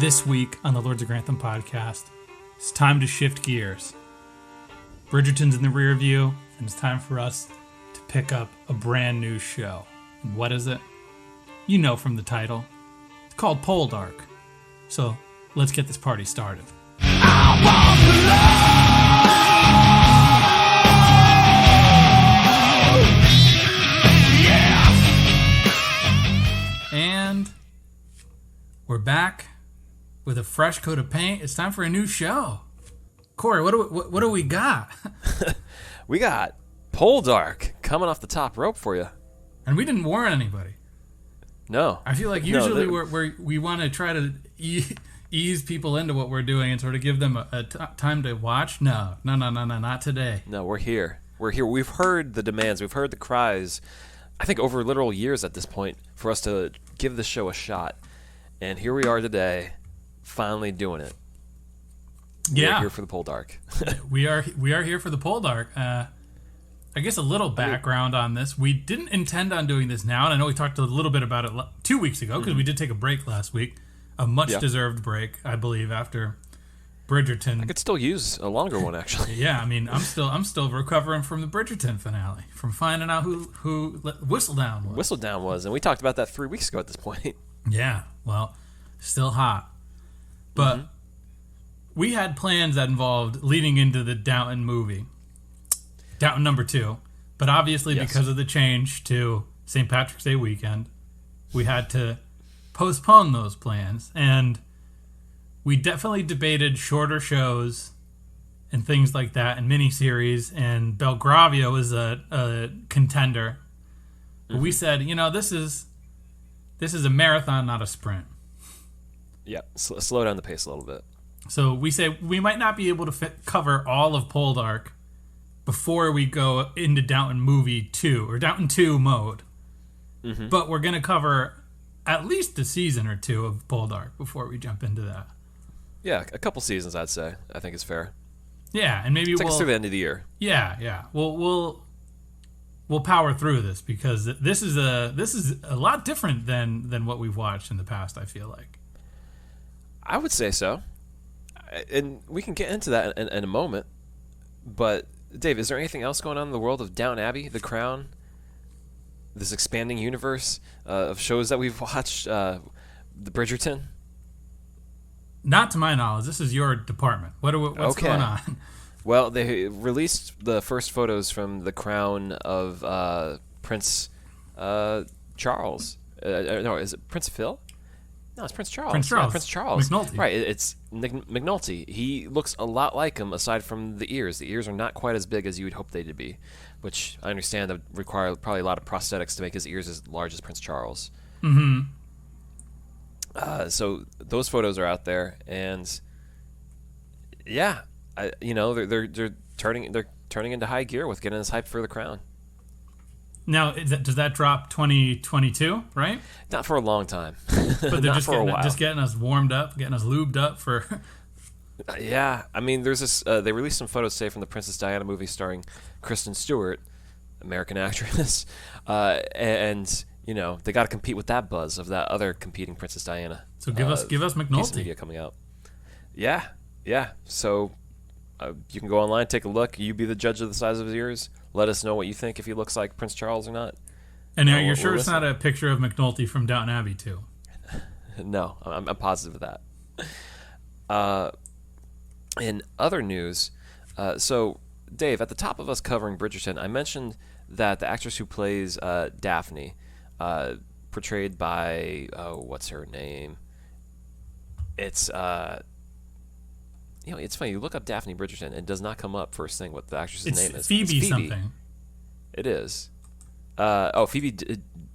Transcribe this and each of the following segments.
This week on the Lords of Grantham podcast, it's time to shift gears. Bridgerton's in the rear view, and it's time for us to pick up a brand new show. And what is it? You know from the title. It's called Poldark. So let's get this party started. And we're back with a fresh coat of paint. It's time for a new show. Corey, what do we got? We got Poldark coming off the top rope for you. And we didn't warn anybody. No. I feel like usually we want to try to ease people into what we're doing and sort of give them a time to watch. No, not today. No, we're here. We've heard the demands. We've heard the cries, I think over literal years at this point, for us to give the show a shot. And here we are today, finally doing it. Yeah. We're here for the Poldark. we are here for the Poldark. I guess a little background on this. We didn't intend on doing this now, and I know we talked a little bit about it 2 weeks ago because we did take a break last week. A much-deserved break, I believe, after Bridgerton. I could still use a longer one, actually. Yeah, I mean, I'm still recovering from the Bridgerton finale, from finding out who Whistledown was. Whistledown was, and we talked about that 3 weeks ago at this point. Yeah, well, still hot. But we had plans that involved leading into the Downton movie. Downton number 2. But obviously, because of the change to St. Patrick's Day weekend, we had to postpone those plans. And we definitely debated shorter shows and things like that, and miniseries. And Belgravia was a contender. But we said, this is a marathon, not a sprint. Yeah, slow down the pace a little bit. So we say we might not be able to cover all of Poldark before we go into Downton Movie 2, or Downton 2 mode. But we're going to cover at least a season or two of Poldark before we jump into that. Yeah, a couple seasons, I'd say. I think it's fair. Yeah, and maybe take us through the end of the year. Yeah. We'll power through this because this is a lot different than what we've watched in the past, I feel like. I would say so. And we can get into that in a moment. But, Dave, is there anything else going on in the world of Downton Abbey, The Crown, this expanding universe of shows that we've watched, the Bridgerton? Not to my knowledge. This is your department. What's going on? Well, they released the first photos from the crown of Prince Charles. No, is it Prince Phil? No, it's Prince Charles. Prince Charles. McNulty. Right, it's McNulty. He looks a lot like him aside from the ears. The ears are not quite as big as you would hope they to be, which I understand would require probably a lot of prosthetics to make his ears as large as Prince Charles. So those photos are out there, and yeah, they're turning into high gear with getting us hyped for the crown. Now, does that drop 2022, right? Not for a long time. But they're just getting us warmed up, getting us lubed up for... Yeah, I mean, there's this. They released some photos today from the Princess Diana movie starring Kristen Stewart, American actress, and they got to compete with that buzz of that other competing Princess Diana. So give us McNulty. Piece of media coming out. Yeah. So you can go online, take a look. You be the judge of the size of his ears. Let us know what you think, if he looks like Prince Charles or not. And now you're sure it's not a picture of McNulty from Downton Abbey too? No, I'm positive of that. In other news, so Dave, at the top of us covering Bridgerton, I mentioned that the actress who plays Daphne, portrayed by what's her name? It's it's funny. You look up Daphne Bridgerton, and it does not come up first thing what the actress's name is. Phoebe it's Phoebe something. It is. Phoebe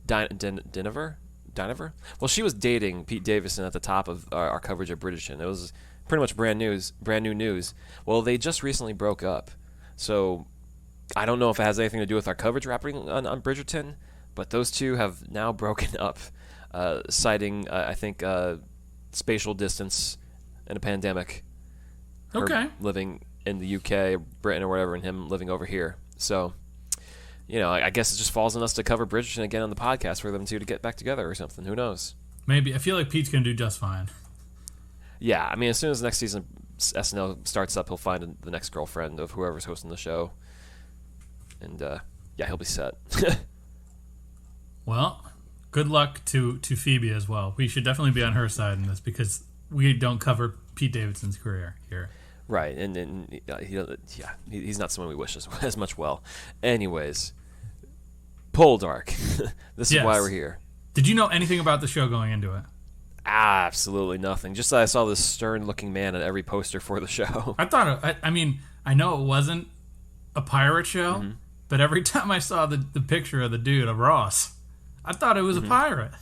Dynevor? Well, she was dating Pete Davidson at the top of our coverage of Bridgerton. It was pretty much brand new news. Well, they just recently broke up, so I don't know if it has anything to do with our coverage wrapping on Bridgerton, but those two have now broken up, citing I think spatial distance and a pandemic. Okay. Living in the UK, Britain, or whatever, and him living over here. So, I guess it just falls on us to cover Bridgerton again on the podcast for them two to get back together or something. Who knows? Maybe. I feel like Pete's going to do just fine. Yeah, I mean, as soon as the next season SNL starts up, he'll find the next girlfriend of whoever's hosting the show, and yeah, he'll be set. Well, good luck to Phoebe as well. We should definitely be on her side in this because we don't cover Pete Davidson's career here. Right, and he's not someone we wish as much well. Anyways, Poldark. This is why we're here. Did you know anything about the show going into it? Absolutely nothing. Just that I saw this stern-looking man on every poster for the show. I thought, I mean, I know it wasn't a pirate show, but every time I saw the picture of the dude, of Ross, I thought it was a pirate.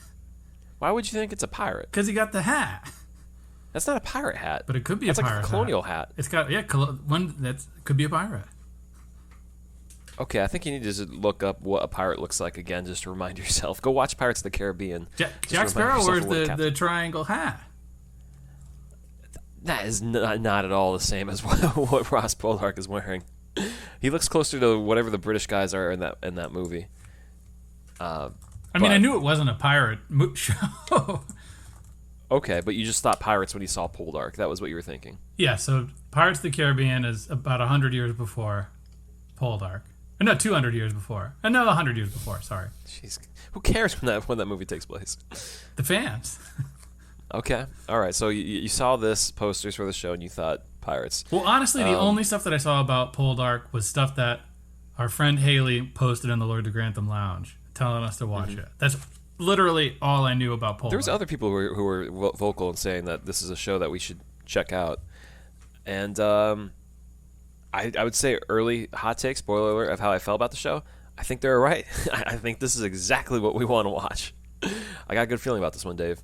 Why would you think it's a pirate? Because he got the hat. That's not a pirate hat. But it could be That's a pirate like a colonial hat. It's got, one that could be a pirate. Okay, I think you need to just look up what a pirate looks like again, just to remind yourself. Go watch Pirates of the Caribbean. Jack Sparrow wears the triangle hat. That is not at all the same as what Ross Poldark is wearing. He looks closer to whatever the British guys are in that movie. I mean, I knew it wasn't a pirate show. Okay, but you just thought pirates when you saw Poldark. That was what you were thinking. Yeah, so Pirates of the Caribbean is about 100 years before Poldark. No, 200 years before. No, 100 years before, sorry. Jeez. Who cares when that movie takes place? The fans. Okay. All right. So you saw this posters for the show and you thought pirates. Well, honestly, the only stuff that I saw about Poldark was stuff that our friend Haley posted in the Lord de Grantham Lounge telling us to watch it. That's literally all I knew about Poldark. There was other people who were vocal in saying that this is a show that we should check out. And I would say early hot take, spoiler alert, of how I felt about the show. I think they're right. I think this is exactly what we want to watch. I got a good feeling about this one, Dave.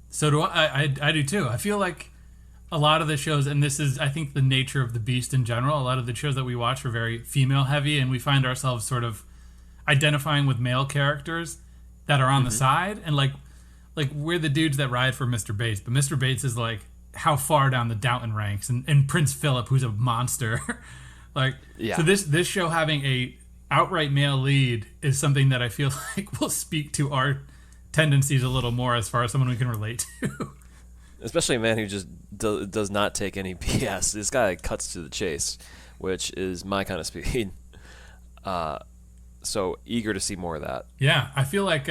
So do I do too. I feel like a lot of the shows, and this is, I think, the nature of the beast in general, a lot of the shows that we watch are very female heavy, and we find ourselves sort of identifying with male characters that are on the side. And like we're the dudes that ride for Mr. Bates, but Mr. Bates is like how far down the Downton ranks, and Prince Philip, who's a monster. So this show having a outright male lead is something that I feel like will speak to our tendencies a little more as far as someone we can relate to. Especially a man who just does not take any BS. This guy cuts to the chase, which is my kind of speed. So eager to see more of that. Yeah, I feel like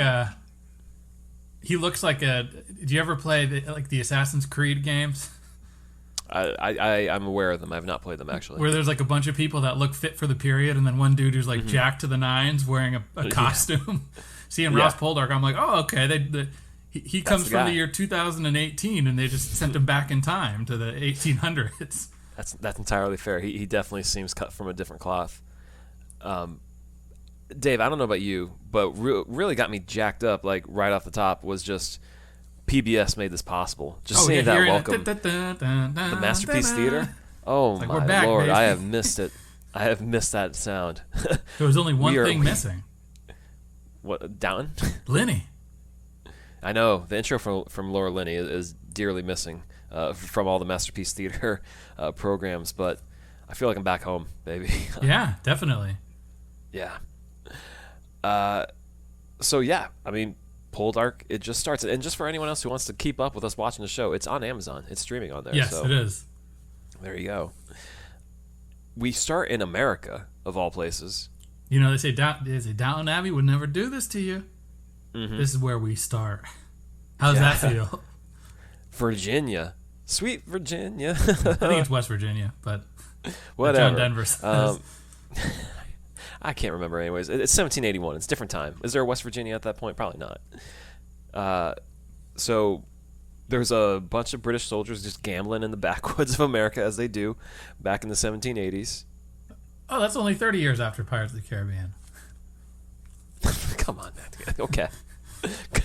he looks like a... Do you ever play the Assassin's Creed games? I'm aware of them. I have not played them, actually. Where there's like a bunch of people that look fit for the period, and then one dude who's like jacked to the nines wearing a costume. Seeing Ross Poldark, I'm like, oh, okay. He comes from the year 2018, and they just sent him back in time to the 1800s. That's entirely fair. He definitely seems cut from a different cloth. Dave, I don't know about you, but really got me jacked up, like right off the top, was just PBS made this possible. Just seeing that welcome, the Masterpiece Theater. Oh my Lord, I have missed it. I have missed that sound. There was only one thing missing. What, Downton? Lenny. I know the intro from Laura Linney is dearly missing from all the Masterpiece Theater programs, but I feel like I'm back home, baby. Yeah, definitely. Yeah. So yeah, I mean, Poldark, it just starts, and just for anyone else who wants to keep up with us watching the show, it's on Amazon. It's streaming on there. Yes, so it is. There you go. We start in America, of all places. You know, they say Downton Abbey would never do this to you. Mm-hmm. This is where we start. How does that feel? Virginia. Sweet Virginia. I think it's West Virginia, but whatever. John Denver says. I can't remember anyways. It's 1781. It's a different time. Is there a West Virginia at that point? Probably not. So there's a bunch of British soldiers just gambling in the backwoods of America, as they do back in the 1780s. Oh, that's only 30 years after Pirates of the Caribbean. Come on, man. Okay.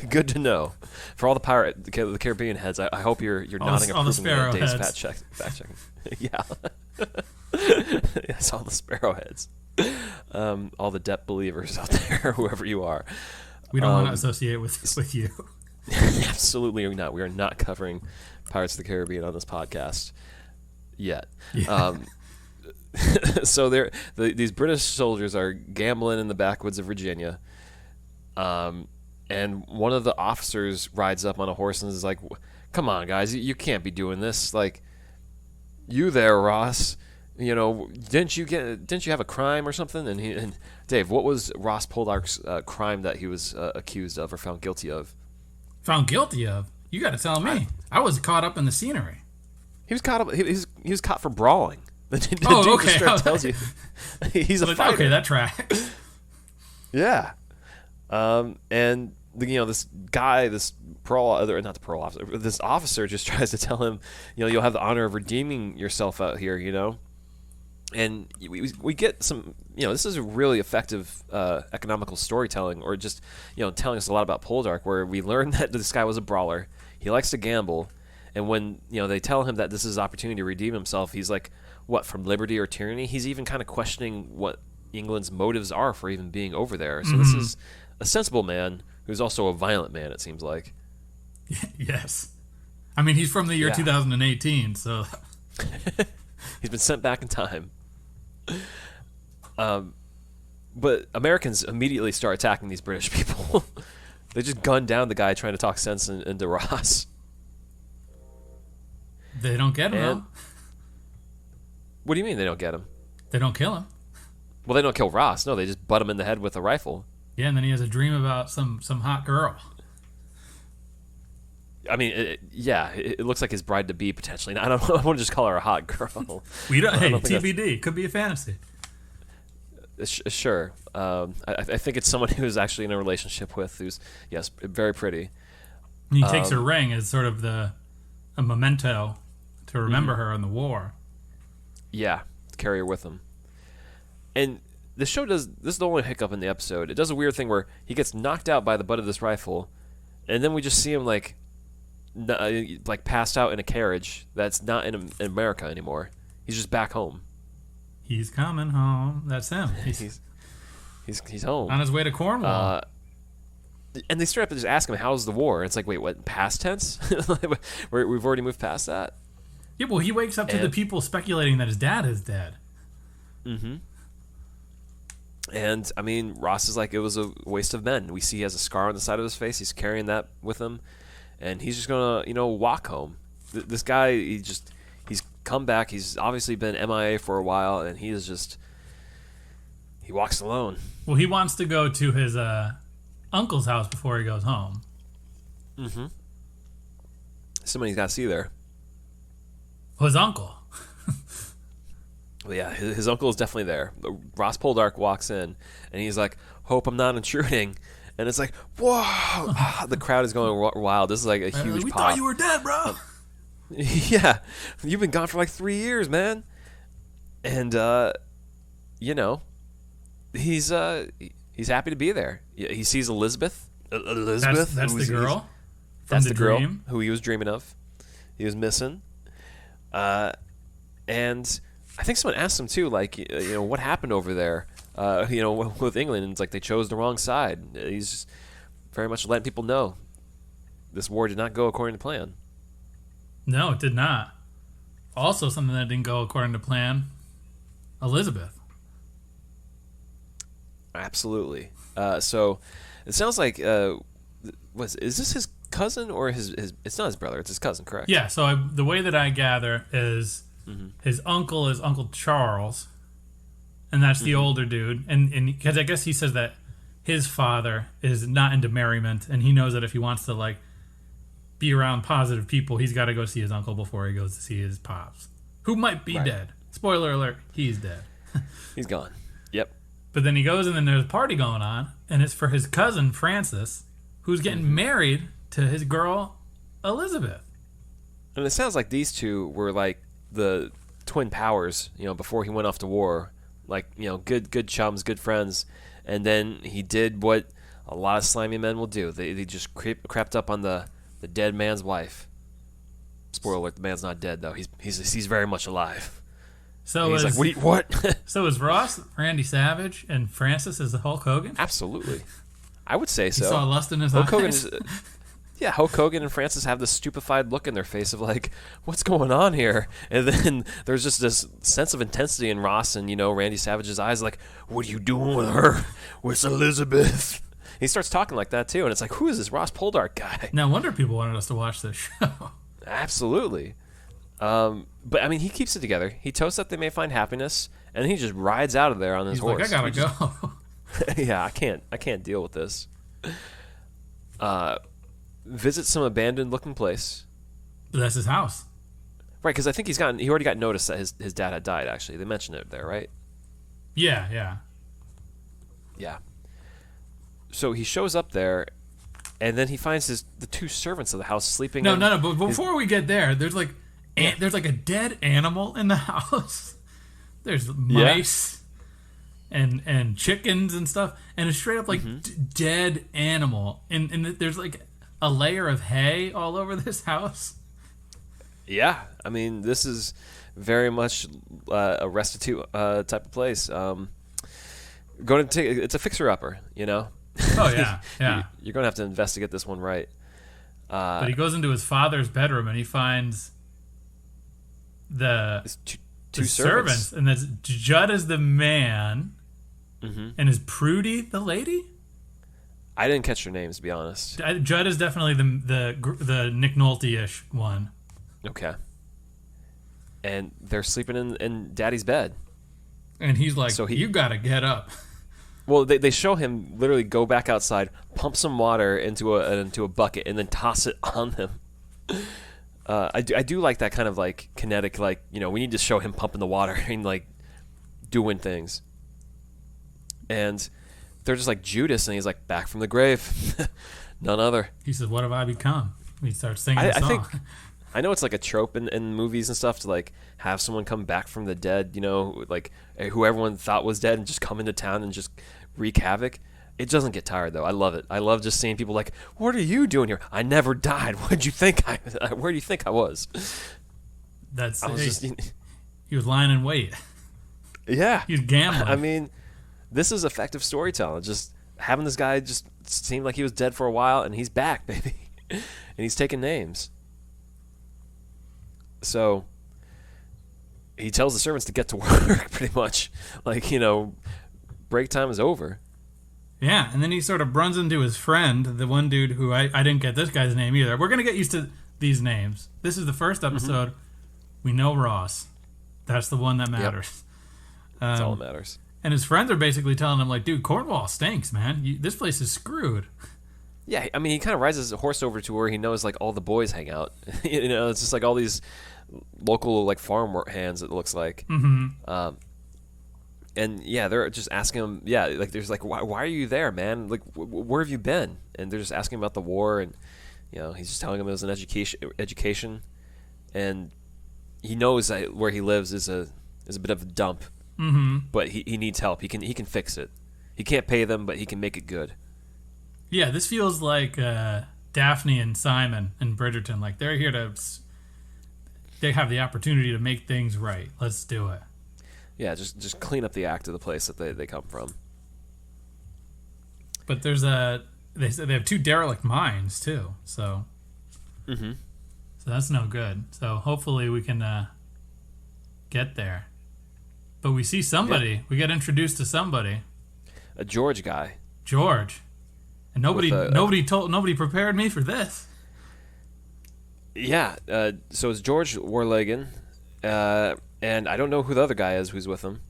Good to know. For all the Caribbean heads, I hope you're nodding approvingly at Dave's fact checking. Yeah. Yes, all the sparrowheads. All the Depp believers out there, whoever you are. We don't want to associate with you. Absolutely not. We are not covering Pirates of the Caribbean on this podcast yet. Yeah. So these British soldiers are gambling in the backwoods of Virginia. And one of the officers rides up on a horse and is like, "Come on, guys, you can't be doing this. Like, you there, Ross? Didn't you have a crime or something?" And Dave, what was Ross Poldark's crime that he was accused of or found guilty of? Found guilty of? You got to tell me. I was caught up in the scenery. He was caught up. He was caught for brawling. The dude okay. tells you he's a fighter. Okay, that tracks. Yeah. And this guy, this this officer just tries to tell him, you'll have the honor of redeeming yourself out here, And we get some, this is a really effective economical storytelling, or just, telling us a lot about Poldark, where we learn that this guy was a brawler. He likes to gamble. And when, they tell him that this is his opportunity to redeem himself, he's like, what, from liberty or tyranny? He's even kind of questioning what England's motives are for even being over there. So this is a sensible man who's also a violent man, it seems like. Yes. I mean, he's from the year 2018, so... He's been sent back in time. But Americans immediately start attacking these British people. They just gun down the guy trying to talk sense into Ross. They don't get him, though. What do you mean they don't get him? They don't kill him. Well, they don't kill Ross. No, they just butt him in the head with a rifle. Yeah, and then he has a dream about some hot girl. I mean, it looks like his bride-to-be, potentially. I don't know. I want to just call her a hot girl. Hey, TBD. Could be a fantasy. Sure. I think it's someone who's actually in a relationship with, who's, yes, very pretty. And he takes her ring as sort of a memento to remember her in the war. Yeah, carry her with him. And the show this is the only hiccup in the episode. It does a weird thing where he gets knocked out by the butt of this rifle, and then we just see him like passed out in a carriage that's not in America anymore. He's just back home. He's coming home. That's him. He's home. On his way to Cornwall. And they straight up just ask him, how's the war? And it's like, wait, what, past tense? We've already moved past that? Yeah, well, he wakes up to the people speculating that his dad is dead. Mm-hmm. And, I mean, Ross is like, it was a waste of men. We see he has a scar on the side of his face. He's carrying that with him. And he's just going to, walk home. This guy, he's come back. He's obviously been MIA for a while, and he walks alone. Well, he wants to go to his uncle's house before he goes home. Mm-hmm. Somebody's got to see there. Well, his uncle. Well, yeah, his uncle is definitely there. Ross Poldark walks in, and he's like, hope I'm not intruding. And it's like, whoa! The crowd is going wild. This is like a huge we pop. Thought you were dead, bro. Yeah, you've been gone for like 3 years, man. And, he's happy to be there. He sees Elizabeth. Elizabeth? That's the girl? That's the girl who he was dreaming of. He was missing. And I think someone asked him too, like, what happened over there, with England? And it's like they chose the wrong side. He's just very much letting people know this war did not go according to plan. No, it did not. Also, something that didn't go according to plan, Elizabeth. Absolutely. So it sounds like, is this his cousin or his? It's not his brother. It's his cousin, correct? Yeah. So the way that I gather is his uncle is Uncle Charles, and that's the older dude. And because I guess he says that his father is not into merriment, and he knows that if he wants to be around positive people, he's got to go see his uncle before he goes to see his pops, who might be dead. Spoiler alert: he's dead. He's gone. Yep. But then he goes, and then there's a party going on, and it's for his cousin Francis, who's getting married to his girl Elizabeth. And it sounds like these two were like the twin powers, before he went off to war. Like, good chums, good friends. And then he did what a lot of slimy men will do. They just crept up on the dead man's wife. Spoiler alert: the man's not dead though. He's very much alive. So he's like, what? So is Ross Randy Savage and Francis is the Hulk Hogan? Absolutely, I would say so. You saw lust in his Hulk eyes. Hulk Hogan and Francis have this stupefied look in their face of like, what's going on here? And then there's just this sense of intensity in Ross and Randy Savage's eyes, like, what are you doing with her? Where's Elizabeth? He starts talking like that too, and it's like, who is this Ross Poldark guy? No wonder people wanted us to watch this show. Absolutely. But I mean, he keeps it together. He toasts that they may find happiness, and he just rides out of there on his horse. He's like, I gotta go. Yeah, I can't deal with this. Visit some abandoned looking place. That's his house. Right, because I think he already got notice that his dad had died. Actually, they mentioned it there, right? Yeah. So he shows up there, and then he finds the two servants of the house sleeping. No. But before we get there, there's like a dead animal in the house. There's mice and chickens and stuff, and a straight up like dead animal. And there's like a layer of hay all over this house. Yeah, I mean, this is very much a restitute type of place. It's a fixer-upper, you know? Oh, yeah. You're going to have to investigate this one right. But he goes into his father's bedroom, and he finds the two servants. And that's Judd is the man, and is Prudy the lady? I didn't catch their names, to be honest. Judd is definitely the Nick Nolte-ish one. Okay. And they're sleeping in Daddy's bed. And he's like, you gotta get up. Well, they show him literally go back outside, pump some water into a bucket, and then toss it on them. I do like that kind of like kinetic, like, you know, we need to show him pumping the water and like doing things. And they're just like Judas, and he's like, back from the grave. None other. He says, what have I become? He starts singing a song. I know it's like a trope in movies and stuff to like have someone come back from the dead, you know, like who everyone thought was dead and just come into town and just wreak havoc. It doesn't get tired though. I love it. I love just seeing people like, what are you doing here? I never died. Where'd you think where do you think I was? He was lying in wait. Yeah. He was gambling. I mean, this is effective storytelling. Just having this guy just seem like he was dead for a while, and he's back, baby. And he's taking names. So he tells the servants to get to work, pretty much. Like, you know, break time is over. Yeah, and then he sort of runs into his friend, the one dude who I didn't get this guy's name either. We're going to get used to these names. This is the first episode. We know Ross. That's the one that matters. Yep. That's all that matters. And his friends are basically telling him, like, dude, Cornwall stinks, man. This place is screwed. Yeah, I mean, he kind of rides his horse over to where he knows, like, all the boys hang out. You know, it's just like all these local, like, farm hands, it looks like. Mm-hmm. And, yeah, they're just asking him, yeah, like, there's like, why are you there, man? Like, where have you been? And they're just asking him about the war, and, you know, he's just telling them it was an education. And he knows that where he lives is a bit of a dump. Mm-hmm. But he needs help. He can fix it. He can't pay them, but he can make it good. Yeah, this feels like Daphne and Simon and Bridgerton. Like, they're here they have the opportunity to make things right. Let's do it. Yeah, just clean up the act of the place that they come from. But they have two derelict mines too, so so that's no good. So hopefully we can get there. But we see somebody. Yep. We get introduced to somebody. A George guy. George, and nobody prepared me for this. Yeah, so it's George Warlegan. And I don't know who the other guy is who's with him.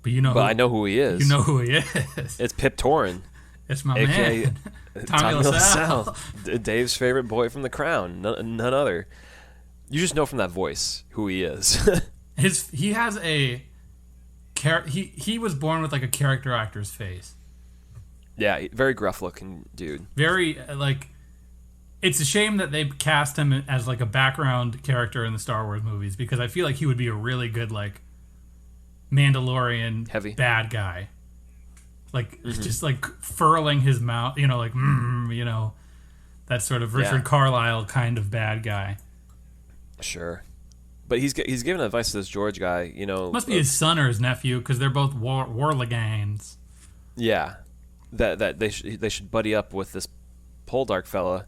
But I know who he is. You know who he is. It's Pip Torrin. It's my man. Tommy LaSalle. Dave's favorite boy from The Crown. None other. You just know from that voice who he is. He has a... He was born with like a character actor's face. Yeah, very gruff looking dude. Very, like... It's a shame that they cast him as like a background character in the Star Wars movies, because I feel like he would be a really good like Mandalorian heavy bad guy, like just like furling his mouth, you know, like you know, that sort of Richard Carlisle kind of bad guy. Sure, but he's giving advice to this George guy. You know, must be his son or his nephew, because they're both Warlegans. Yeah, that they should buddy up with this Poldark fella.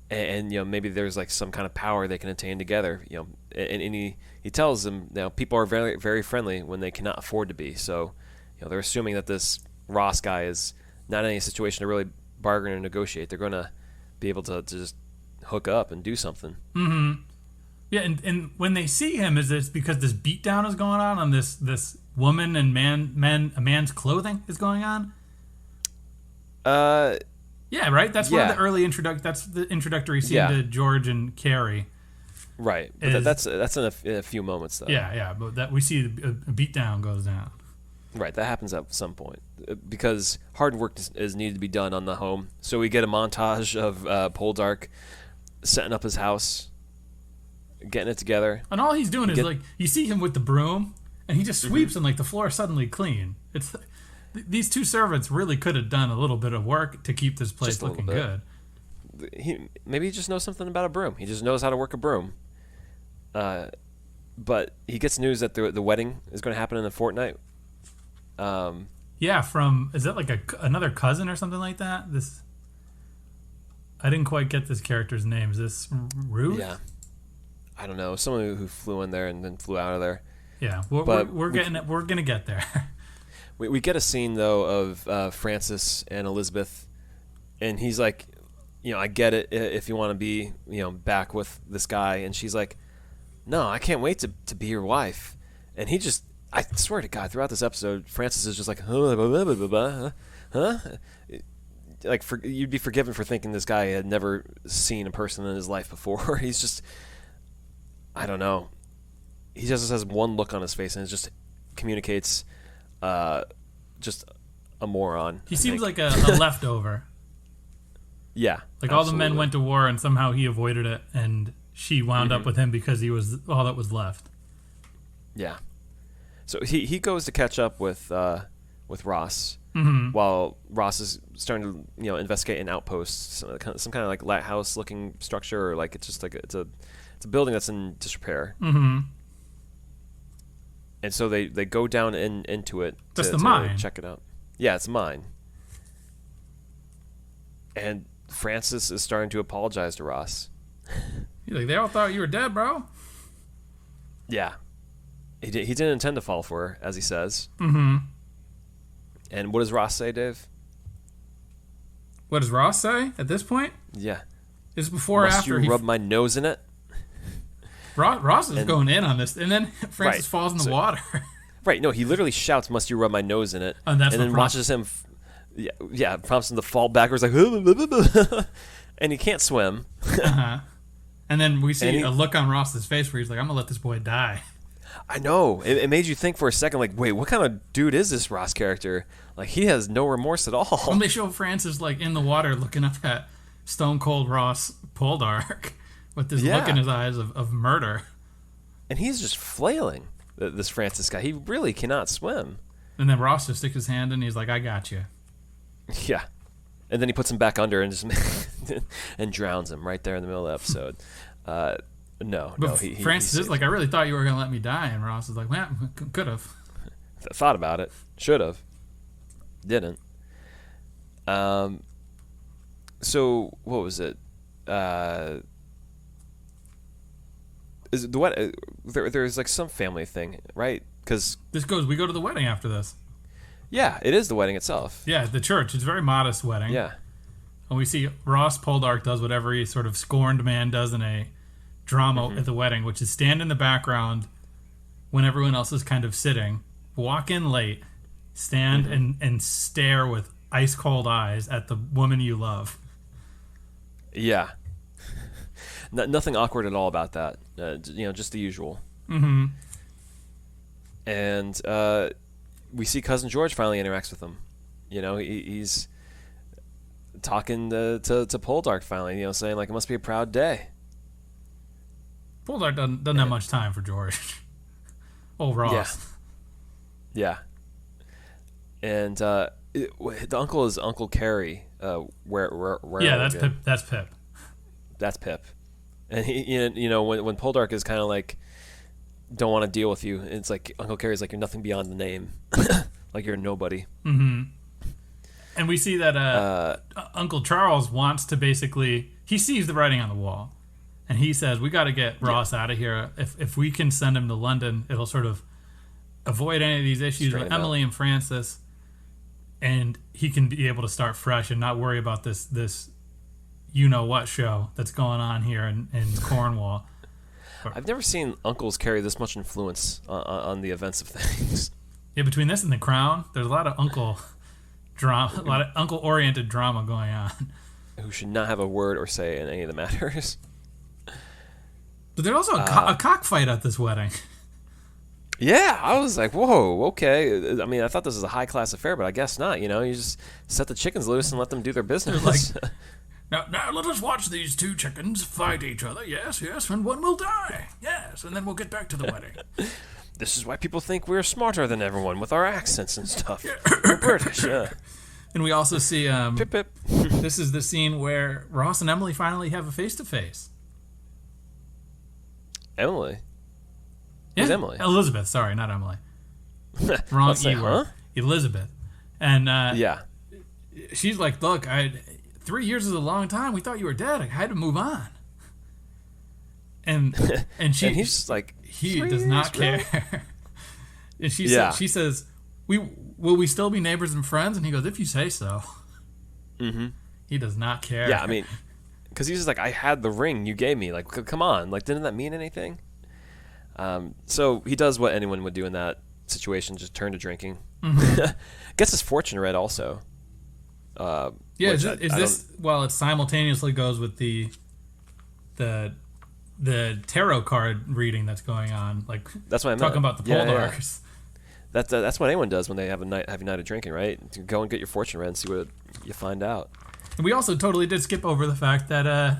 And you know, maybe there's like some kind of power they can attain together. You know, and he tells them, you know, people are very, very friendly when they cannot afford to be. So, you know, they're assuming that this Ross guy is not in any situation to really bargain or negotiate. They're going to be able to just hook up and do something. Mm-hmm. Yeah, and when they see him, is this because this beatdown is going on this woman and a man's clothing is going on? Yeah, right. That's one of the early that's the introductory scene to George and Carrie. Right, but that's in a few moments though. Yeah, but that we see a beatdown goes down. Right, that happens at some point because hard work is needed to be done on the home. So we get a montage of Poldark setting up his house, getting it together, and all he's doing is like you see him with the broom, and he just sweeps, and like the floor is suddenly clean. It's these two servants really could have done a little bit of work to keep this place looking good. Maybe he just knows something about a broom. He just knows how to work a broom. But he gets news that the wedding is going to happen in a fortnight. Is that like another cousin or something like that? I didn't quite get this character's name. Is this Ruth? Yeah, I don't know. Someone who flew in there and then flew out of there. Yeah, we're gonna get there. We get a scene though of Francis and Elizabeth, and he's like, I get it if you want to be, back with this guy, and she's like, no, I can't wait to be your wife, and he just. I swear to God, throughout this episode, Francis is just like, huh? Like, you'd be forgiven for thinking this guy had never seen a person in his life before. He's just, I don't know. He just has one look on his face, and it just communicates just a moron. He seems like a leftover. Yeah. Like all the men went to war, and somehow he avoided it, and she wound up with him because he was all that was left. Yeah. So he goes to catch up with Ross while Ross is starting to investigate an outpost, some kind of like lighthouse looking structure, or like it's just like it's a building that's in disrepair. Mm-hmm. And so they go down into it to check it out. Yeah, it's a mine. And Francis is starting to apologize to Ross. He's like, they all thought you were dead, bro. Yeah. He didn't intend to fall for her, as he says. Mm-hmm. And what does Ross say, Dave? What does Ross say at this point? Yeah. Is before or after? Must you rub my nose in it? Ross is going in on this, and then Francis falls in the water. Right. No, he literally shouts, "Must you rub my nose in it?" And then watches him. Prompts him to fall backwards, like, and he can't swim. Uh-huh. And then we see a look on Ross's face where he's like, "I'm gonna let this boy die." I know. It made you think for a second, like, wait, what kind of dude is this Ross character? Like, he has no remorse at all. When they show Francis, like, in the water looking up at Stone Cold Ross Poldark with this look in his eyes of murder. And he's just flailing, this Francis guy. He really cannot swim. And then Ross just sticks his hand in and he's like, I got you. Yeah. And then he puts him back under and just and drowns him right there in the middle of the episode. No, Francis is like, I really thought you were going to let me die. And Ross is like, man, could have. Thought about it. Should have. Didn't. So, what was it? Is it the wedding? There's like some family thing, right? Because we go to the wedding after this. Yeah, it is the wedding itself. Yeah, the church. It's a very modest wedding. Yeah. And we see Ross Poldark does what every sort of scorned man does in a drama at the wedding, which is stand in the background when everyone else is kind of sitting, walk in late, stand and stare with ice cold eyes at the woman you love. Yeah. Nothing awkward at all about that. Just the usual. Mm-hmm. And we see Cousin George finally interacts with him. He's talking to Poldark finally, saying like it must be a proud day. Poldark doesn't have much time for George. Oh, Ross. Yeah. And the uncle is Uncle Carey. Where that's Pip. That's Pip. That's Pip. And he, when Poldark is kind of like, don't want to deal with you, it's like Uncle Carey's like, you're nothing beyond the name, like you're a nobody. Mm-hmm. And we see that Uncle Charles wants to he sees the writing on the wall. And he says, we got to get Ross out of here. If we can send him to London, it'll sort of avoid any of these issues with Emily and Francis. and he can be able to start fresh and not worry about this you know what show that's going on here in Cornwall. I've never seen uncles carry this much influence on the events of things. Yeah, between this and The Crown, there's a lot of uncle drama, a lot of uncle-oriented drama going on. Who should not have a word or say in any of the matters. But there's also a cockfight at this wedding. Yeah, I was like, whoa, okay. I mean, I thought this was a high-class affair, but I guess not. You know, you just set the chickens loose and let them do their business. Like, now let us watch these two chickens fight each other. Yes, and one will die. Yes, and then we'll get back to the wedding. This is why people think we're smarter than everyone with our accents and stuff. We're British, yeah. And we also see, pip, pip. This is the scene where Ross and Emily finally have a face-to-face. Emily? Yeah, who's Emily? Elizabeth, sorry, not Emily. Wrong E word. Huh? Elizabeth. And yeah, she's like, look, 3 years is a long time. We thought you were dead. I had to move on. And she, and he's just like, he does not care. And she says, will we still be neighbors and friends? And he goes, if you say so. Mm-hmm. He does not care. Yeah, I mean, because he's just like, I had the ring you gave me. Like, come on. Like, didn't that mean anything? So he does what anyone would do in that situation, just turn to drinking. Mm-hmm. Gets his fortune read also. Yeah, it simultaneously goes with the tarot card reading that's going on. Like, that's what I meant. Talking about the Poldarks. Yeah. That's what anyone does when they have a night of drinking, right? To go and get your fortune read and see what you find out. And we also totally did skip over the fact that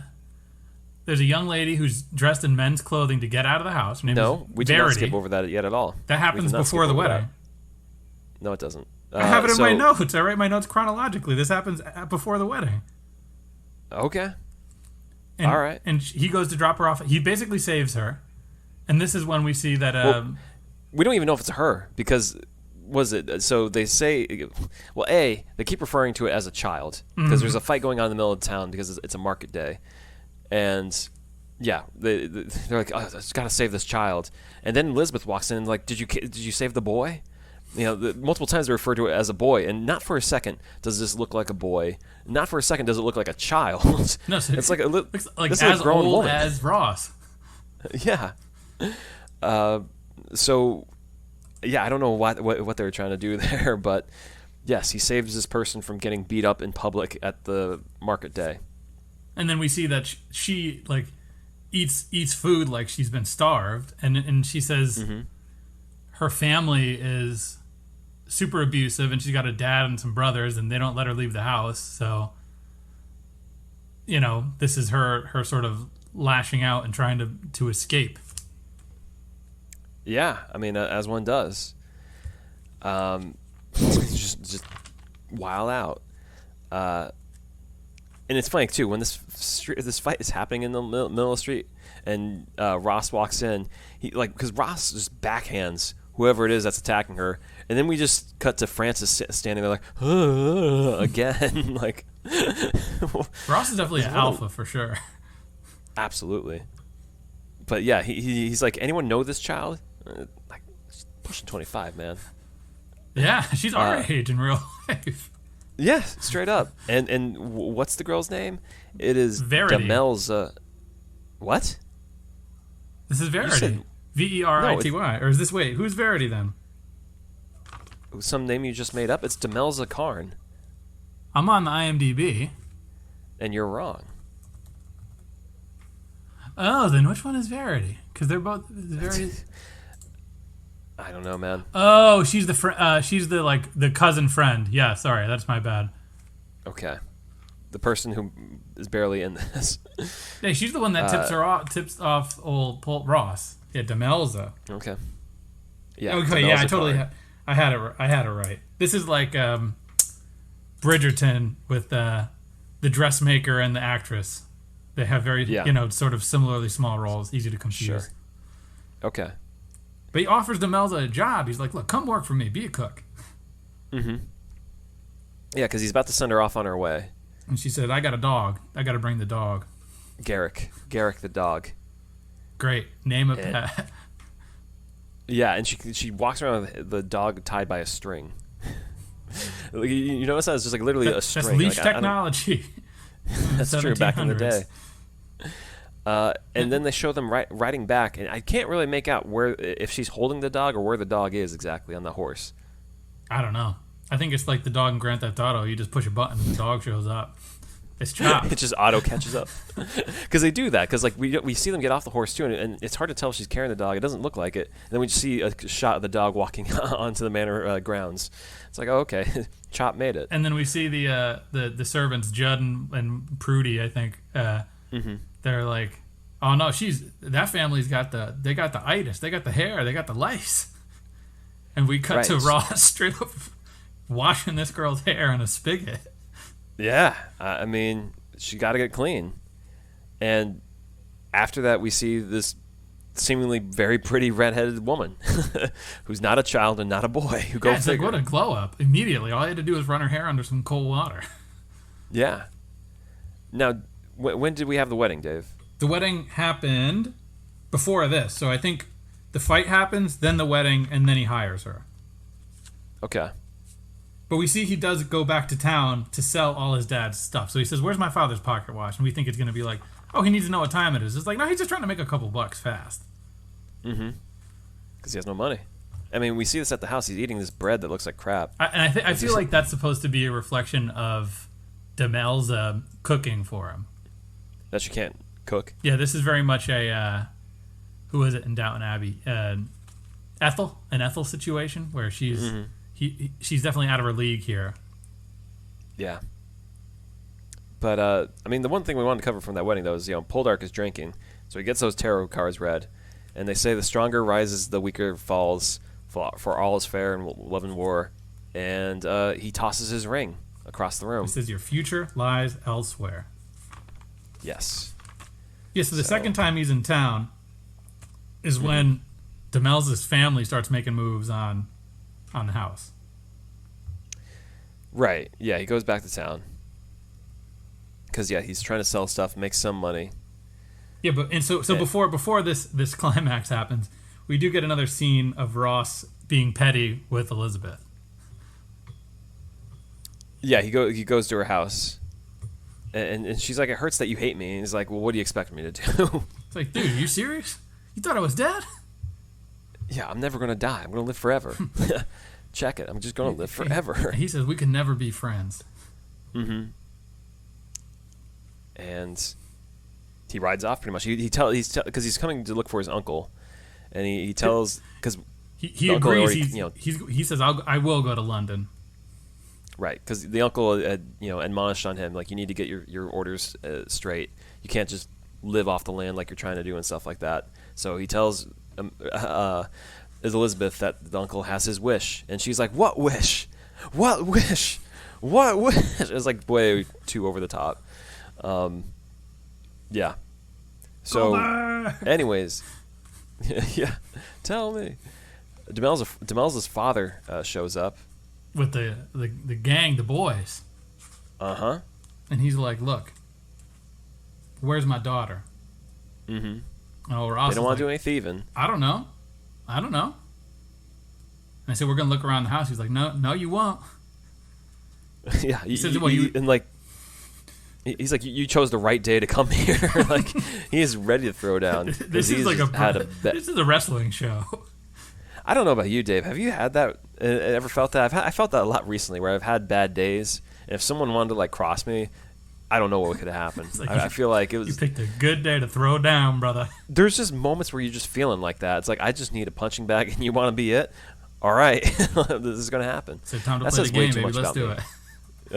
there's a young lady who's dressed in men's clothing to get out of the house. Her name is we did not skip over that yet at all. That happens before the wedding. No, it doesn't. I have it in my notes. I write my notes chronologically. This happens before the wedding. Okay. All right. And he goes to drop her off. He basically saves her. And this is when we see that... we don't even know if it's her because... So they say... Well, they keep referring to it as a child because there's a fight going on in the middle of town because it's a market day. And... Yeah, they're like, oh, I just got to save this child. And then Elizabeth walks in and like, did you save the boy? You know, multiple times they refer to it as a boy, and not for a second does this look like a boy. Not for a second does it look like a child. No, it's like looks like as old woman. As Ross. Yeah. So, yeah, I don't know what they were trying to do there, but yes, he saves this person from getting beat up in public at the market day. And then we see that she like eats food like she's been starved, and she says her family is super abusive, and she's got a dad and some brothers, and they don't let her leave the house. So, you know, this is her sort of lashing out and trying to escape. Yeah, I mean, as one does. Just wild out. And it's funny too when this fight is happening in the middle of the street, and Ross walks in. Because Ross just backhands whoever it is that's attacking her, and then we just cut to Francis standing there like again. Like Ross is definitely an alpha for sure. Absolutely. But yeah, he's like, anyone know this child? Like, she's pushing 25, man. Yeah, she's our age in real life. Yeah, straight up. And what's the girl's name? It is Verity. Demelza. What? This is Verity. Verity. Or is this, who's Verity then? Some name you just made up. It's Demelza Karn. I'm on the IMDb. And you're wrong. Oh, then which one is Verity? Because they're both Verity. I don't know, man. Oh, she's the cousin friend. Yeah, sorry, that's my bad. Okay, the person who is barely in this. Yeah, she's the one that tips off old Ross. Yeah, Demelza. Okay. Yeah. Okay. Demelza yeah, I totally. I had it right. This is like Bridgerton with the dressmaker and the actress. They have very sort of similarly small roles, easy to confuse. Sure. Okay. But he offers Demelza a job. He's like, look, come work for me. Be a cook. Mm-hmm. Yeah, because he's about to send her off on her way. And she said, I got a dog. I got to bring the dog. Garrick the dog. Great. Name of pet. Yeah, and she walks around with the dog tied by a string. You notice that it's just like literally a string. That's leash like, technology. That's true. Back in the day. And then they show them riding back, and I can't really make out if she's holding the dog or where the dog is exactly on the horse. I don't know. I think it's like the dog in Grand Theft Auto. You just push a button and the dog shows up. It's Chop. It just auto catches up. Because they do that. Because like we see them get off the horse too, and it's hard to tell if she's carrying the dog. It doesn't look like it. And then we just see a shot of the dog walking onto the manor grounds. It's like, oh, okay, Chop made it. And then we see the servants, Judd and Prudy. I think they're like, oh no, that family's got the itis, they got the hair, they got the lice. And we cut to Ross straight up washing this girl's hair in a spigot. Yeah, I mean, she got to get clean. And after that, we see this seemingly very pretty redheaded woman who's not a child and not a boy. Who goes it's like, what a glow up immediately. All I had to do was run her hair under some cold water. Yeah. Now, when did we have the wedding, Dave? The wedding happened before this. So I think the fight happens, then the wedding, and then he hires her. Okay. But we see he does go back to town to sell all his dad's stuff. So he says, where's my father's pocket watch? And we think it's going to be like, oh, he needs to know what time it is. It's like, no, he's just trying to make a couple bucks fast. Mm-hmm. Because he has no money. I mean, we see this at the house. He's eating this bread that looks like crap. I feel like that's supposed to be a reflection of Demelza cooking for him. That she can't cook? Yeah, this is very much a, who is it in Downton Abbey? An Ethel situation where she's... Mm-hmm. She's definitely out of her league here. Yeah. But, I mean, the one thing we wanted to cover from that wedding, though, is, Poldark is drinking. So he gets those tarot cards read. And they say the stronger rises, the weaker falls, for all is fair in love and war. And he tosses his ring across the room. He says, your future lies elsewhere. Yes. Yeah, so the second time he's in town is when Demelza's family starts making moves on the house. Right. Yeah, he goes back to town. Because, he's trying to sell stuff, make some money. Yeah, before this climax happens, we do get another scene of Ross being petty with Elizabeth. Yeah, he goes to her house. And she's like, it hurts that you hate me. And he's like, well, what do you expect me to do? It's like, dude, are you serious? You thought I was dead? Yeah, I'm never going to die. I'm going to live forever. Check it. I'm just going to live forever. He says we can never be friends. Mm-hmm. And he rides off pretty much. Because he's coming to look for his uncle, and he tells because he agrees. He says I will go to London. Right, because the uncle had admonished on him like you need to get your orders straight. You can't just live off the land like you're trying to do and stuff like that. So he tells is Elizabeth that the uncle has his wish, and she's like, "What wish? What wish? What wish?" It's like way too over the top. Yeah. So, anyways, yeah. Tell me, Demelza's father shows up with the gang, the boys. Uh-huh. And he's like, "Look, where's my daughter?" Mm-hmm. Oh, Ross they don't want to do any thieving. I don't know. And I said, we're going to look around the house. He's like, no, you won't. Yeah. He says, he's like, you chose the right day to come here. Like, he is ready to throw down. This is like this is a wrestling show. I don't know about you, Dave. Have you had that? Ever felt that? I felt that a lot recently, where I've had bad days, and if someone wanted to like cross me, I don't know what could have happened. Like I feel like it was. You picked a good day to throw down, brother. There's just moments where you're just feeling like that. It's like I just need a punching bag, and you want to be it. All right, this is gonna happen. So time to play the game, baby. Let's do it.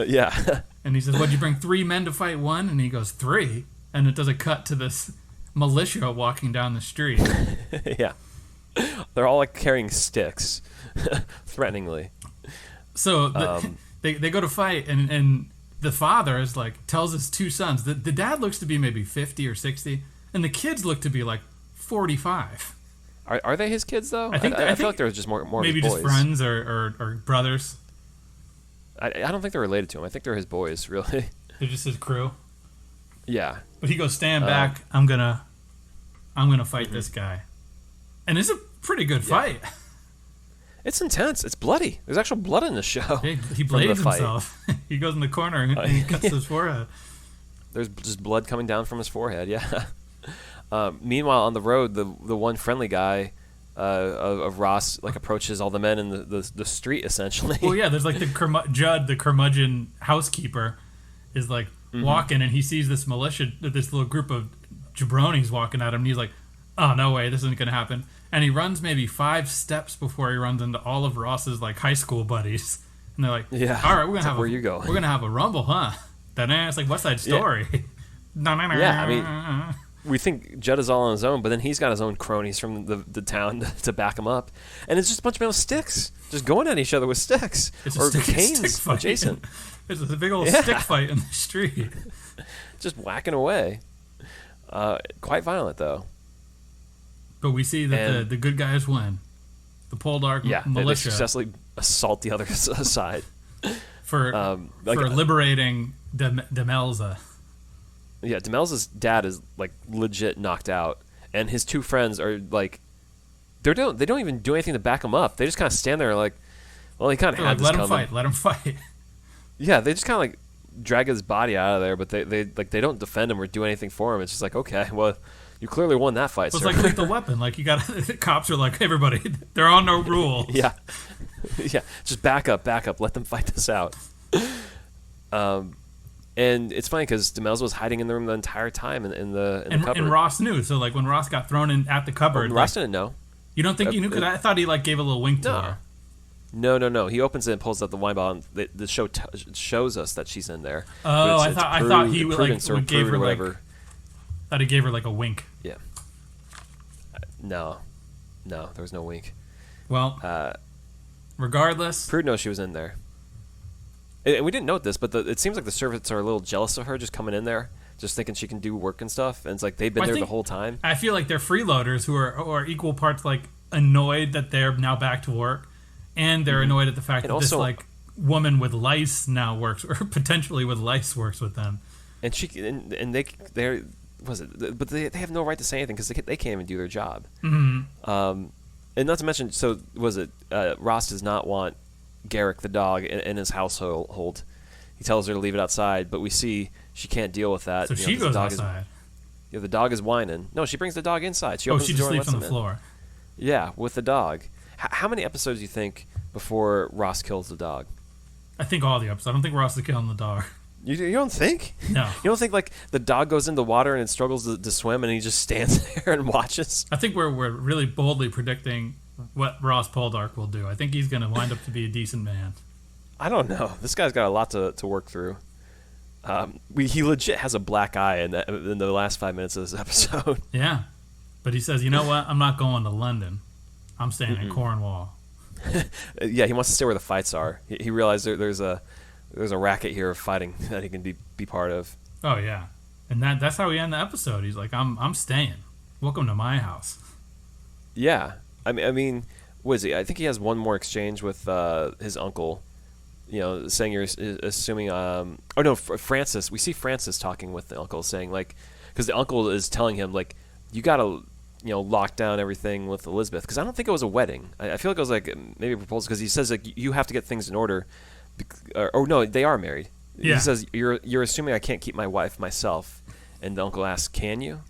Yeah. And he says, "What'd you bring 3 men to fight one?" And he goes, 3. And it does a cut to this militia walking down the street. Yeah. They're all like carrying sticks, threateningly. So they go to fight, and the father is like tells his 2 sons. The dad looks to be maybe 50 or 60, and the kids look to be like 45. Are they his kids though? I think I feel like there was just more maybe his just boys. friends or brothers. I don't think they're related to him. I think they're his boys, really. They're just his crew. Yeah. But he goes, stand back. I'm gonna fight this guy, and it's a pretty good fight. It's intense. It's bloody. There's actual blood in the show. He blades himself. He goes in the corner and he cuts his forehead. There's just blood coming down from his forehead. Yeah. Meanwhile, on the road, the one friendly guy of Ross like approaches all the men in the street essentially. Well, yeah. There's like Judd, the curmudgeon housekeeper, is like walking, and he sees this little group of jabronis walking at him, and he's like, "Oh, no way, this isn't gonna happen." And he runs maybe 5 steps before he runs into all of Ross's like high school buddies, and they're like, "Yeah, all right, we're gonna where you go? We're gonna have a rumble, huh?" It's like West Side Story. Yeah, I mean, we think Judd is all on his own, but then he's got his own cronies from the town to back him up, and it's just a bunch of men with sticks, just going at each other with sticks or canes adjacent. It's a big old stick fight in the street, just whacking away. Quite violent though. But we see that the good guys win. The Poldark militia. They successfully assault the other side. For liberating Demelza. Yeah, Demelza's dad is like legit knocked out, and his 2 friends are like, they don't even do anything to back him up. They just kind of stand there like, well, he kind of had this coming. Let him fight. Yeah, they just kind of like drag his body out of there, but they don't defend him or do anything for him. It's just like, okay, well, you clearly won that fight. It's sir. like Lethal Weapon. Like the cops are like, everybody, there are no rules. Yeah, just back up, let them fight this out. And it's funny because Demelza was hiding in the room the entire time in the cupboard. And Ross knew. So like when Ross got thrown in at the cupboard, Ross didn't know. You don't think he knew? Because I thought he like gave a little wink to her. No. He opens it and pulls out the wine bottle. And the show shows us that she's in there. Oh, I thought he would give her whatever. Thought he gave her like a wink. Yeah. No, there was no wink. Well, regardless, Prude knows she was in there. And we didn't note this, but it seems like the servants are a little jealous of her just coming in there, just thinking she can do work and stuff. And it's like they've been there the whole time. I feel like they're freeloaders who are equal parts like annoyed that they're now back to work, and they're annoyed at the fact that this like woman with lice now works, or potentially with lice works with them. And they're but they have no right to say anything because they can't even do their job. Mm-hmm. And not to mention, Ross does not want Garrick the dog in his household. He tells her to leave it outside, but we see she can't deal with that. So she goes outside. The dog is whining. No, she brings the dog inside. She just sleeps on the floor. Yeah, with the dog. How many episodes do you think before Ross kills the dog? I think all the episodes. I don't think Ross is killing the dog. You don't think? No. You don't think like the dog goes into water and it struggles to swim and he just stands there and watches? I think we're really boldly predicting what Ross Poldark will do. I think he's going to wind up to be a decent man. I don't know. This guy's got a lot to work through. He legit has a black eye in the last 5 minutes of this episode. Yeah. But he says, you know what? I'm not going to London. I'm staying in Cornwall. Yeah, he wants to stay where the fights are. He realized there's a racket here of fighting that he can be part of. Oh yeah, and that's how we end the episode. He's like, I'm staying. Welcome to my house. Yeah, I mean, what is he? I think he has one more exchange with his uncle. Saying you're assuming. Francis. We see Francis talking with the uncle, saying like, because the uncle is telling him like, you gotta lock down everything with Elizabeth, because I don't think it was a wedding. I feel like it was like maybe a proposal, because he says like you have to get things in order. No, they are married. Yeah. He says you're assuming I can't keep my wife myself, and the uncle asks, can you?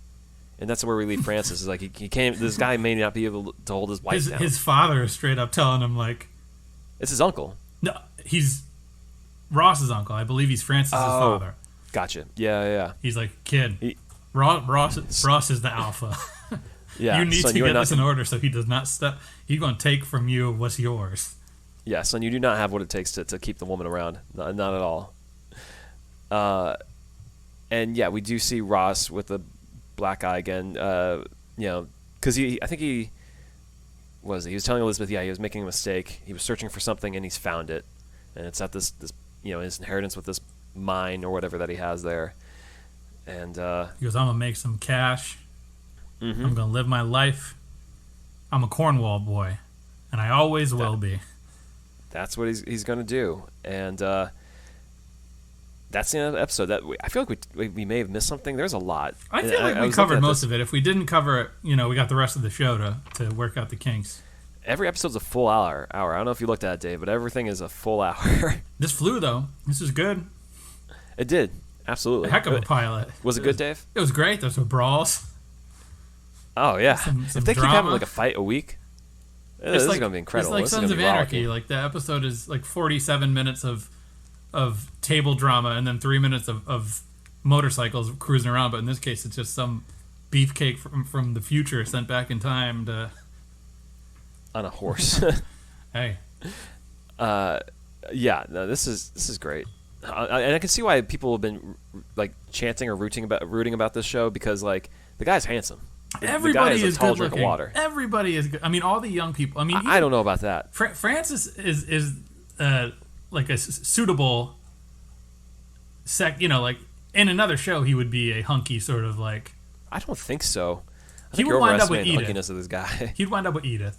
And that's where we leave Francis. Is like he can't. This guy may not be able to hold his wife down. His father is straight up telling him like, it's his uncle. No, he's Ross's uncle. I believe he's Francis's father. Gotcha. Yeah. He's like, kid, Ross is the alpha. Yeah, you need to get this in order so he does not step. He's going to take from you what's yours. Yeah, son, you do not have what it takes to keep the woman around. Not at all. And yeah, we do see Ross with the black eye again. Because I think he was telling Elizabeth, he was making a mistake. He was searching for something and he's found it, and it's at this his inheritance with this mine or whatever that he has there. And he goes, I'm gonna make some cash. Mm-hmm. I'm gonna live my life. I'm a Cornwall boy, and I always will be. That's what he's going to do, and that's the end of the episode. I feel like we may have missed something. There's a lot. I feel like we covered most of it. If we didn't cover it, we got the rest of the show to work out the kinks. every episode's a full hour. I don't know if you looked at it, Dave, but everything is a full hour. This flew, though. This is good. It did. Absolutely. A heck of a pilot. Was it good, Dave? It was great. There's some brawls. Oh, yeah. Some if they drama. keep having like a fight a week, this is going to be incredible. It's like this Sons is of gonna be Anarchy. rollicking. Like, the episode is like 47 minutes of table drama and then 3 minutes of motorcycles cruising around. But in this case, it's just some beefcake from the future sent back in time to... On a horse. Hey. Yeah, no, this is great. And I can see why people have been like chanting or rooting about this show, because like the guy's handsome. Everybody the guy is a tall good drink looking. of water. Everybody is good. I mean, all the young people. I mean, I don't know about that. Francis is like a suitable like in another show he would be a hunky sort of like. I don't think so. I He think would you're wind up with overestimating the Edith. hunkiness of this guy. He'd wind up with Edith.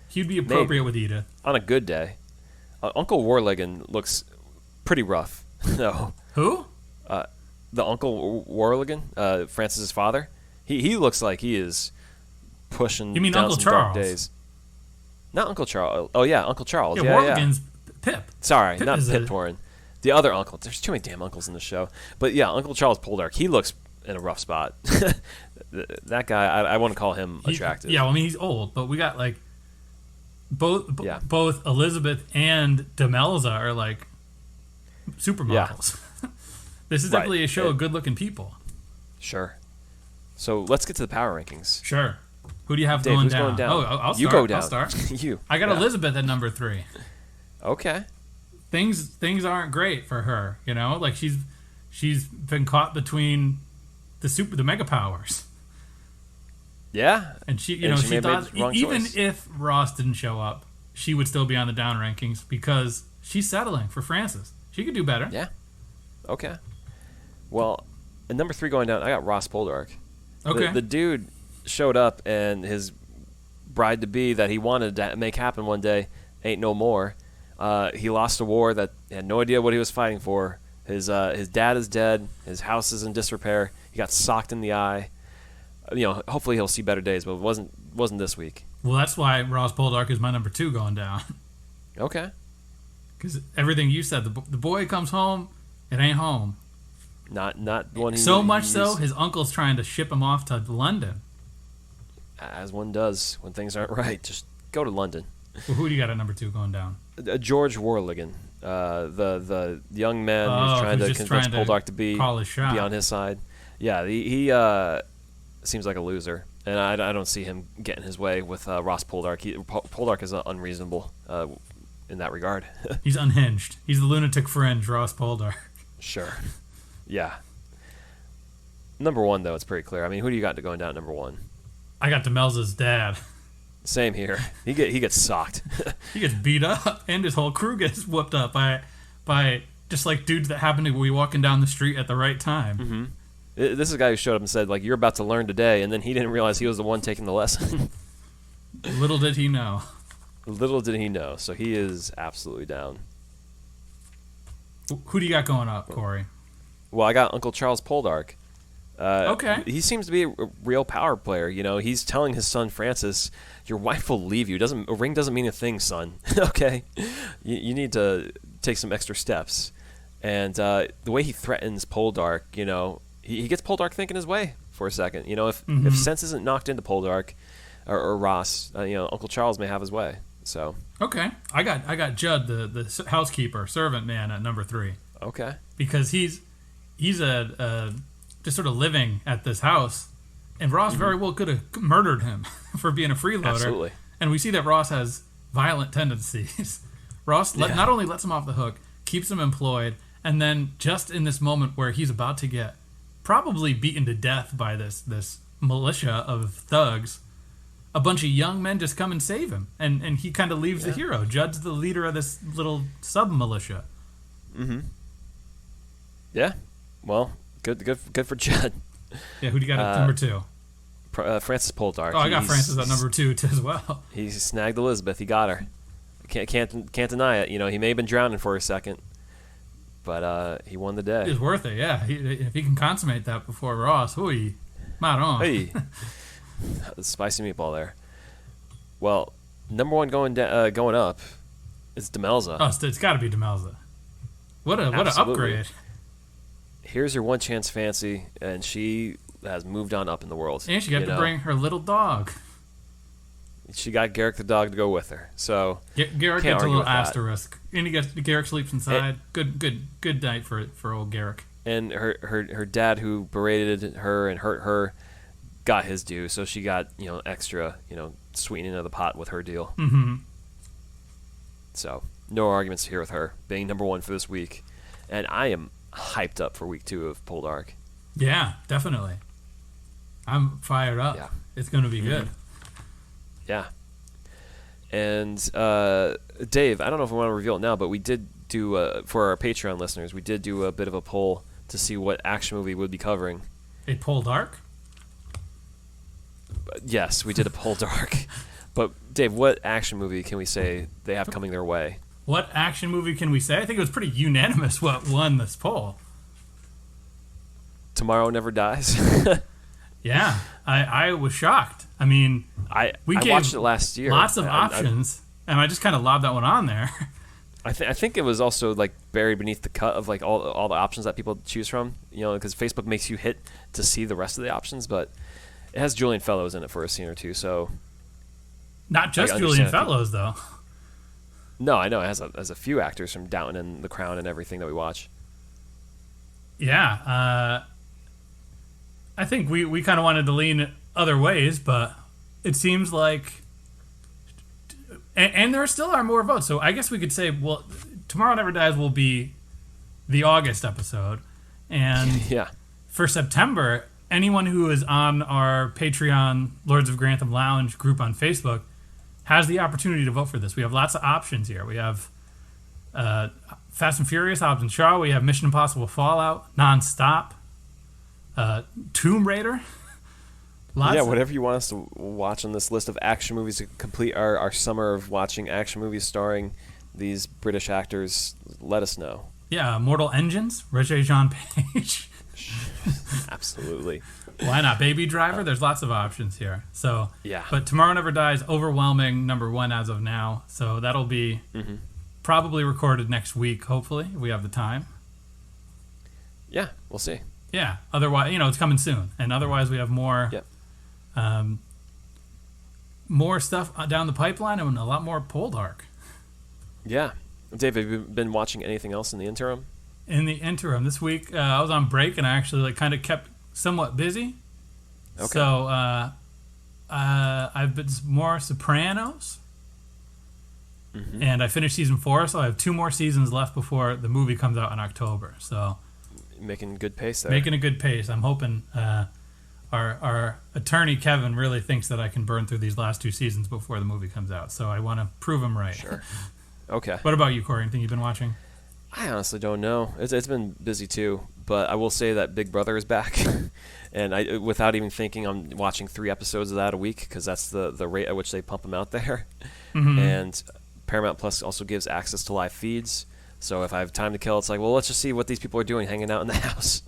He'd be appropriate with Edith. On a good day. Uncle Warligan looks pretty rough. No. Who? The Uncle Warligan, Francis's father. He looks like he is pushing You mean down Uncle some dark Charles? days. Not Uncle Charles. Oh, yeah, Uncle Charles. Yeah, Yeah, Warligan's Pip. Sorry, Pip not is Pip Torrin. The other uncle. There's too many damn uncles in the show. But yeah, Uncle Charles Poldark. He looks in a rough spot. That guy, I wouldn't call him attractive. Yeah, well, I mean, he's old, but we got like Yeah. both Elizabeth and Demelza are like supermodels. This is Right. definitely a show of good-looking people. Sure. So let's get to the power rankings. Sure. Who do you have Dave, going who's down? going down? Oh, I'll start. You go down. I'll start. You. I got Yeah. Elizabeth at number 3. Okay. Things aren't great for her, you know? Like she's been caught between the mega powers. Yeah. And she And she may she have made thought the wrong even choice. if Ross didn't show up, she would still be on the down rankings because she's settling for Francis. She could do better. Yeah. Okay. Well, at number 3 going down, I got Ross Poldark. Okay. The dude showed up, and his bride-to-be that he wanted to make happen one day ain't no more. He lost a war that he had no idea what he was fighting for. His dad is dead. His house is in disrepair. He got socked in the eye. Hopefully he'll see better days, but it wasn't this week. Well, that's why Ross Poldark is my number 2 going down. Okay. Because everything you said, the boy comes home, it ain't home. Not one. So much so, his uncle's trying to ship him off to London. As one does when things aren't right. Just go to London. Well, who do you got at number 2 going down? George Warligan, the young man Oh, who's trying who's to just convince trying to Poldark to be call his shot. on his side. Yeah, he seems like a loser, and I don't see him getting his way with Ross Poldark. Poldark is unreasonable in that regard. He's unhinged. He's the lunatic fringe, Ross Poldark. Sure. Yeah. Number 1, though, it's pretty clear. I mean, who do you got going down at number 1? I got Demelza's dad. Same here. He gets socked. He gets beat up, and his whole crew gets whooped up by just like dudes that happen to be walking down the street at the right time. Mm-hmm. This is a guy who showed up and said, like, you're about to learn today, and then he didn't realize he was the one taking the lesson. Little did he know. Little did he know. So he is absolutely down. Who do you got going up, Corey? Well, I got Uncle Charles Poldark. Okay. He seems to be a real power player. He's telling his son Francis, "Your wife will leave you. A ring doesn't mean a thing, son. Okay, you need to take some extra steps." And the way he threatens Poldark, he gets Poldark thinking his way for a second. If sense isn't knocked into Poldark or Ross, Uncle Charles may have his way. So. Okay, I got Judd, the housekeeper, servant man, at number 3. Okay. Because he's just sort of living at this house, and Ross very well could have murdered him for being a freeloader. Absolutely. And we see that Ross has violent tendencies. Ross not only lets him off the hook, keeps him employed, and then just in this moment where he's about to get probably beaten to death by this militia of thugs, a bunch of young men just come and save him, and he kind of leaves the hero. Judd's the leader of this little sub-militia. Mm-hmm. Yeah. Well, good for Judd. Yeah, who do you got at number 2? Francis Poldark. Oh, I got Francis at number 2 as well. He snagged Elizabeth. He got her. Can't deny it. He may have been drowning for a second, but he won the day. It's worth it, yeah. If he can consummate that before Ross, maron. Hey, spicy meatball there. Well, number one going up is Demelza. Oh, it's got to be Demelza. What an upgrade! Here's your one chance fancy, and she has moved on up in the world. And she got to bring her little dog. She got Garrick the dog to go with her. So Garrick gets a little asterisk, and Garrick sleeps inside. Good night for old Garrick. And her dad, who berated her and hurt her, got his due. So she got extra sweetening of the pot with her deal. Mm-hmm. So no arguments here with her being number one for this week, and I am hyped up for week 2 of Poldark. Yeah, definitely. I'm fired up. Yeah. It's going to be good. Yeah. And Dave, I don't know if we want to reveal it now, but we did do for our Patreon listeners, we did do a bit of a poll to see what action movie we'd be covering. A Poldark? Yes, we did a Poldark. But Dave, what action movie can we say they have coming their way? What action movie can we say? I think it was pretty unanimous what won this poll. Tomorrow Never Dies. Yeah, I was shocked. I mean, I gave watched it last year. Lots of options, and I just kind of lobbed that one on there. I think it was also like buried beneath the cut of like all the options that people choose from. Because Facebook makes you hit to see the rest of the options, but it has Julian Fellows in it for a scene or two. So not just Julian Fellows though. No, I know it has a few actors from Downton and The Crown and everything that we watch. Yeah, I think we kind of wanted to lean other ways, but it seems like, and there still are more votes. So I guess we could say, well, Tomorrow Never Dies will be the August episode, and yeah, for September, anyone who is on our Patreon Lords of Grantham Lounge group on Facebook has the opportunity to vote for this. We have lots of options here. We have Fast and Furious, Hobbs and Shaw. We have Mission Impossible Fallout, Nonstop, Tomb Raider. Whatever you want us to watch on this list of action movies to complete our summer of watching action movies starring these British actors, let us know. Yeah, Mortal Engines, Regé-Jean Page. Absolutely. Why not? Baby Driver? There's lots of options here. So yeah. But Tomorrow Never Dies, overwhelming number one as of now. So that'll be probably recorded next week, hopefully, if we have the time. Yeah, we'll see. Yeah. Otherwise, it's coming soon. And otherwise, we have more more stuff down the pipeline and a lot more Poldark. Yeah. Dave, have you been watching anything else in the interim? In the interim, this week I was on break and I actually kind of kept somewhat busy. Okay. So I've been more Sopranos, and I finished season 4, so I have 2 more seasons left before the movie comes out in October. So making good pace there. Making a good pace. I'm hoping our attorney Kevin really thinks that I can burn through these last 2 seasons before the movie comes out. So I want to prove him right. Sure. Okay. What about you, Corey? Anything you've been watching? I honestly don't know. It's been busy too, but I will say that Big Brother is back, and I, without even thinking, I'm watching 3 episodes of that a week because that's the rate at which they pump them out there. And Paramount Plus also gives access to live feeds, so if I have time to kill, it's like, well, let's just see what these people are doing hanging out in the house.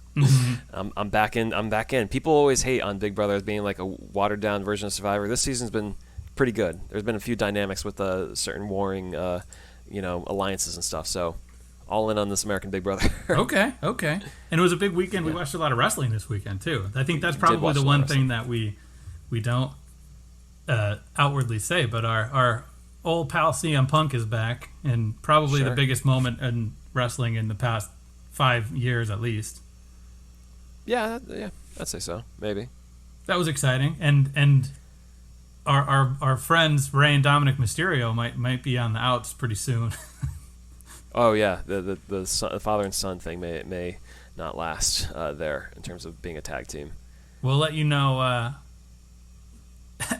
I'm back in. People always hate on Big Brother as being like a watered down version of Survivor. This season's been pretty good. There's been a few dynamics with certain warring, alliances and stuff. So. All in on this American Big Brother. Okay. And it was a big weekend. Yeah. We watched a lot of wrestling this weekend, too. I think that's probably the one thing that we don't outwardly say, but our old pal CM Punk is back, and probably the biggest moment in wrestling in the past 5 years at least. Yeah, I'd say so, maybe. That was exciting, and our friends Rey and Dominic Mysterio might be on the outs pretty soon. Oh yeah, the father and son thing may not last there in terms of being a tag team. We'll let you know.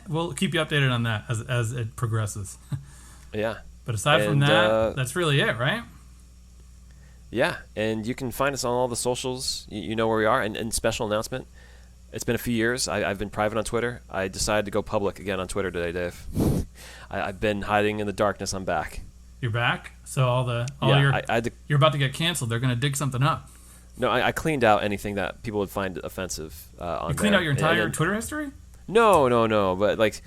We'll keep you updated on that as it progresses. Yeah. But aside from that, that's really it, right? Yeah, and you can find us on all the socials. You know where we are. And special announcement, it's been a few years. I've been private on Twitter. I decided to go public again on Twitter today, Dave. I've been hiding in the darkness. I'm back. You're back? So you're about to get canceled. They're going to dig something up. No, I cleaned out anything that people would find offensive on there. You cleaned out your entire Twitter history? No. But,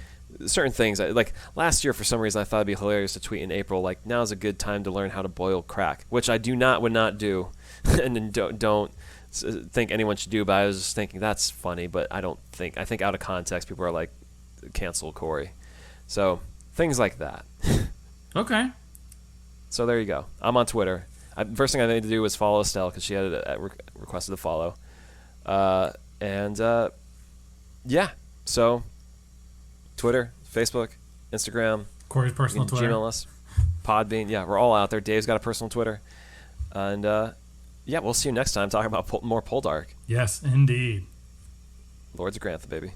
certain things. Like last year, for some reason, I thought it'd be hilarious to tweet in April, like, now's a good time to learn how to boil crack, which I would not do, and then don't think anyone should do. But I was just thinking that's funny, but I think out of context, people are like, cancel Corey. So things like that. Okay. So there you go. I'm on Twitter. First thing I need to do was follow Estelle because she had requested to follow. Yeah. So Twitter, Facebook, Instagram. Corey's personal Twitter. Gmail us. Podbean. Yeah, we're all out there. Dave's got a personal Twitter. And yeah, we'll see you next time talking about more Poldark. Yes, indeed. Lords of Grantham, baby.